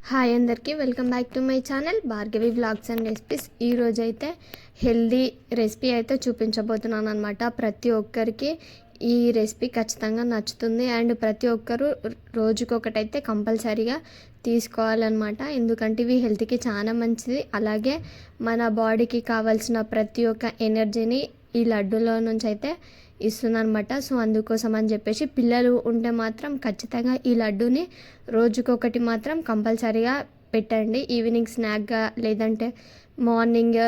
Hi అందరికీ welcome back to my channel Bhargavi vlogs and recipes. ఈరోజు అయితే హెల్దీ రెసిపీ అయితే చూపించబోతున్నాను అనమాట. ప్రతి ఒక్కరికి ఈ రెసిపీ ఖచ్చితంగా నచ్చుతుంది అండ్ ప్రతి ఒక్కరు రోజుకొకటైతే కంపల్సరీగా తీసుకోవాలన్నమాట. ఎందుకంటే ఇవి హెల్త్కి చాలా మంచిది. అలాగే మన బాడీకి కావాల్సిన ప్రతి ఒక్క ఎనర్జీని ఈ లడ్డూలో నుంచి అయితే ఇస్తుందన్నమాట. సో అందుకోసం అని చెప్పేసి పిల్లలు ఉంటే మాత్రం ఖచ్చితంగా ఈ లడ్డూని రోజుకొకటి మాత్రం కంపల్సరీగా పెట్టండి. ఈవినింగ్ స్నాక్గా లేదంటే మార్నింగ్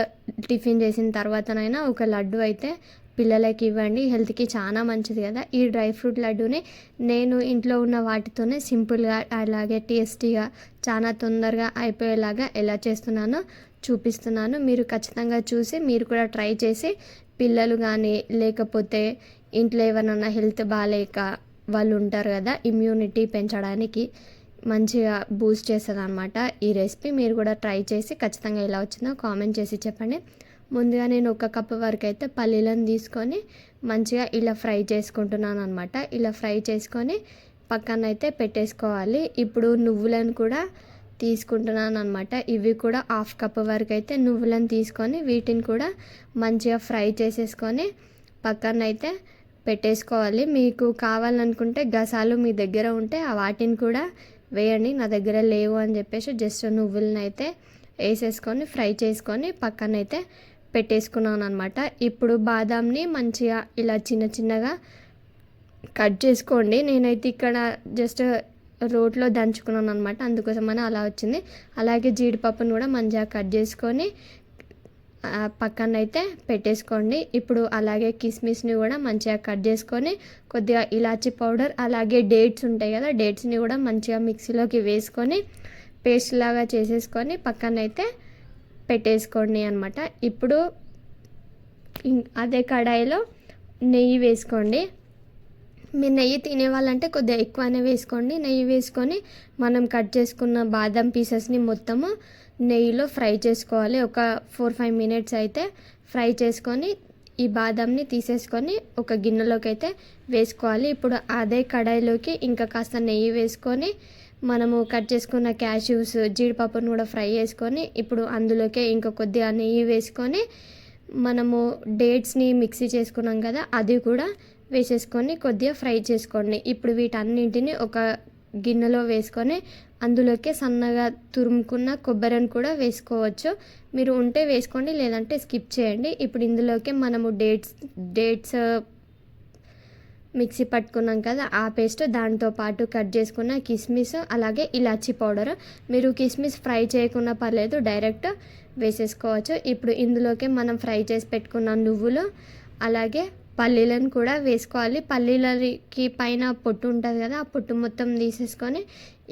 టిఫిన్ చేసిన తర్వాతనైనా ఒక లడ్డు అయితే పిల్లలకి ఇవ్వండి. హెల్త్కి చాలా మంచిది కదా. ఈ డ్రై ఫ్రూట్ లడ్డూని నేను ఇంట్లో ఉన్న వాటితోనే సింపుల్గా అలాగే టేస్టీగా చాలా తొందరగా అయిపోయేలాగా ఎలా చేస్తున్నానో చూపిస్తున్నాను. మీరు ఖచ్చితంగా చూసి మీరు కూడా ట్రై చేసి పిల్లలు కానీ లేకపోతే ఇంట్లో ఎవరైనా హెల్త్ బాగాలేక వాళ్ళు ఉంటారు కదా, ఇమ్యూనిటీ పెంచడానికి మంచిగా బూస్ట్ చేస్తుంది అనమాట ఈ రెసిపీ. మీరు కూడా ట్రై చేసి ఖచ్చితంగా ఎలా వచ్చిందో కామెంట్ చేసి చెప్పండి. ముందుగా నేను 1 కప్పు వరకు అయితే పల్లీలను తీసుకొని మంచిగా ఇలా ఫ్రై చేసుకుంటున్నాను అనమాట. ఇలా ఫ్రై చేసుకొని పక్కన అయితే పెట్టేసుకోవాలి. ఇప్పుడు నువ్వులను కూడా తీసుకుంటున్నాను అనమాట. ఇవి కూడా 1/2 కప్పు వరకు అయితే నువ్వులను తీసుకొని వీటిని కూడా మంచిగా ఫ్రై చేసేసుకొని పక్కన అయితే పెట్టేసుకోవాలి. మీకు కావాలనుకుంటే గసాలు మీ దగ్గర ఉంటే వాటిని కూడా వేయండి. నా దగ్గర లేవు అని చెప్పేసి జస్ట్ నువ్వులను అయితే వేసేసుకొని ఫ్రై చేసుకొని పక్కన అయితే పెట్టేసుకున్నాను అనమాట. ఇప్పుడు బాదాంని మంచిగా ఇలా చిన్న చిన్నగా కట్ చేసుకోండి. నేనైతే ఇక్కడ జస్ట్ రోట్లో దంచుకున్నాను అనమాట, అందుకోసమని అలా వచ్చింది. అలాగే జీడిపప్పును కూడా మంచిగా కట్ చేసుకొని పక్కన అయితే పెట్టేసుకోండి. ఇప్పుడు అలాగే కిస్మిస్ని కూడా మంచిగా కట్ చేసుకొని కొద్దిగా ఇలాచీ పౌడర్ అలాగే డేట్స్ ఉంటాయి కదా, డేట్స్ని కూడా మంచిగా మిక్సీలోకి వేసుకొని పేస్ట్ లాగా చేసేసుకొని పక్కన అయితే పెట్టేసుకోండి అనమాట. ఇప్పుడు అదే కడాయిలో నెయ్యి వేసుకోండి. మీరు నెయ్యి తినే వాళ్ళంటే కొద్దిగా ఎక్కువనే వేసుకోండి. నెయ్యి వేసుకొని మనం కట్ చేసుకున్న బాదం పీసెస్ని మొత్తము నెయ్యిలో ఫ్రై చేసుకోవాలి. ఒక 4-5 మినిట్స్ అయితే ఫ్రై చేసుకొని ఈ బాదంని తీసేసుకొని ఒక గిన్నెలోకి అయితే వేసుకోవాలి. ఇప్పుడు అదే కడాయిలోకి ఇంకా కాస్త నెయ్యి వేసుకొని మనము కట్ చేసుకున్న క్యాష్యూస్ జీడిపప్పును కూడా ఫ్రై చేసుకొని ఇప్పుడు అందులోకే ఇంకా కొద్దిగా నెయ్యి వేసుకొని మనము డేట్స్ని మిక్సీ చేసుకున్నాం కదా, అది కూడా వేసేసుకొని కొద్దిగా ఫ్రై చేసుకోండి. ఇప్పుడు వీటన్నింటిని ఒక గిన్నెలో వేసుకొని అందులోకే సన్నగా తురుముకున్న కొబ్బరిని కూడా వేసుకోవచ్చు. మీరు ఉంటే వేసుకోండి, లేదంటే స్కిప్ చేయండి. ఇప్పుడు ఇందులోకే మనము డేట్స్ మిక్సీ పట్టుకున్నాం కదా ఆ పేస్ట్, దాంతోపాటు కట్ చేసుకున్న కిస్మిస్ అలాగే ఇలాచీ పౌడర్. మీరు కిస్మిస్ ఫ్రై చేయకుండా పర్లేదు, డైరెక్ట్ వేసేసుకోవచ్చు. ఇప్పుడు ఇందులోకి మనం ఫ్రై చేసి పెట్టుకున్న నువ్వులు అలాగే పల్లీలను కూడా వేసుకోవాలి. పల్లీలకి పైన పొట్టు ఉంటుంది కదా, ఆ పొట్టు మొత్తం తీసేసుకొని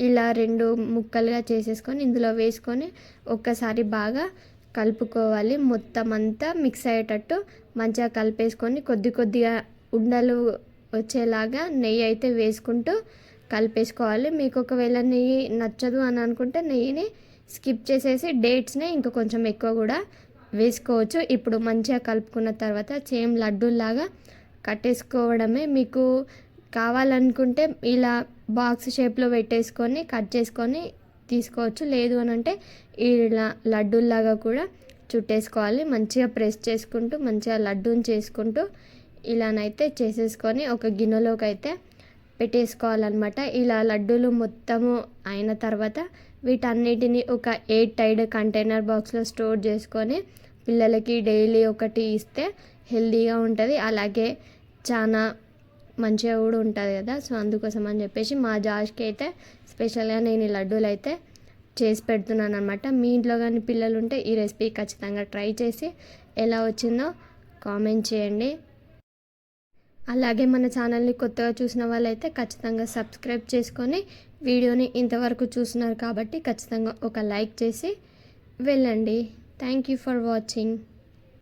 ఇలా 2 ముక్కలుగా చేసేసుకొని ఇందులో వేసుకొని ఒక్కసారి బాగా కలుపుకోవాలి. మొత్తం అంతా మిక్స్ అయ్యేటట్టు మంచిగా కలిపేసుకొని కొద్దిగా ఉండలు వచ్చేలాగా నెయ్యి అయితే వేసుకుంటూ కలిపేసుకోవాలి. మీకు ఒకవేళ నెయ్యి నచ్చదు అని అనుకుంటే నెయ్యిని స్కిప్ చేసేసి డేట్స్ని ఇంకా కొంచెం ఎక్కువ కూడా వేసుకోవచ్చు. ఇప్పుడు మంచిగా కలుపుకున్న తర్వాత సేమ్ లడ్డూలాగా కట్టేసుకోవడమే. మీకు కావాలనుకుంటే ఇలా బాక్స్ షేప్లో పెట్టేసుకొని కట్ చేసుకొని తీసుకోవచ్చు. లేదు అని అంటే ఇలా లడ్డూలాగా కూడా చుట్టేసుకోవాలి. మంచిగా ప్రెస్ చేసుకుంటూ మంచిగా లడ్డూని చేసుకుంటూ ఇలానైతే చేసేసుకొని ఒక గిన్నెలోకి అయితే పెట్టేసుకోవాలన్నమాట. ఇలా లడ్డూలు మొత్తము అయిన తర్వాత వీటన్నిటిని ఒక ఎయిర్ టైట్ కంటైనర్ బాక్స్లో స్టోర్ చేసుకొని పిల్లలకి డైలీ ఒకటి ఇస్తే హెల్తీగా ఉంటుంది, అలాగే చాలా మంచిగా కూడా ఉంటుంది కదా. సో అందుకోసం అని చెప్పేసి మా జాష్కి అయితే స్పెషల్గా నేను ఈ లడ్డూలు అయితే చేసి పెడుతున్నాను అనమాట. మీ ఇంట్లో కానీ పిల్లలు ఉంటే ఈ రెసిపీ ఖచ్చితంగా ట్రై చేసి ఎలా వచ్చిందో కామెంట్ చేయండి. అలాగే మన ఛానల్ని కొత్తగా చూసిన వాళ్ళైతే ఖచ్చితంగా సబ్స్క్రైబ్ చేసుకొని వీడియోని ఇంతవరకు చూస్తున్నారు కాబట్టి ఖచ్చితంగా ఒక లైక్ చేసి వెళ్ళండి. Thank you for watching.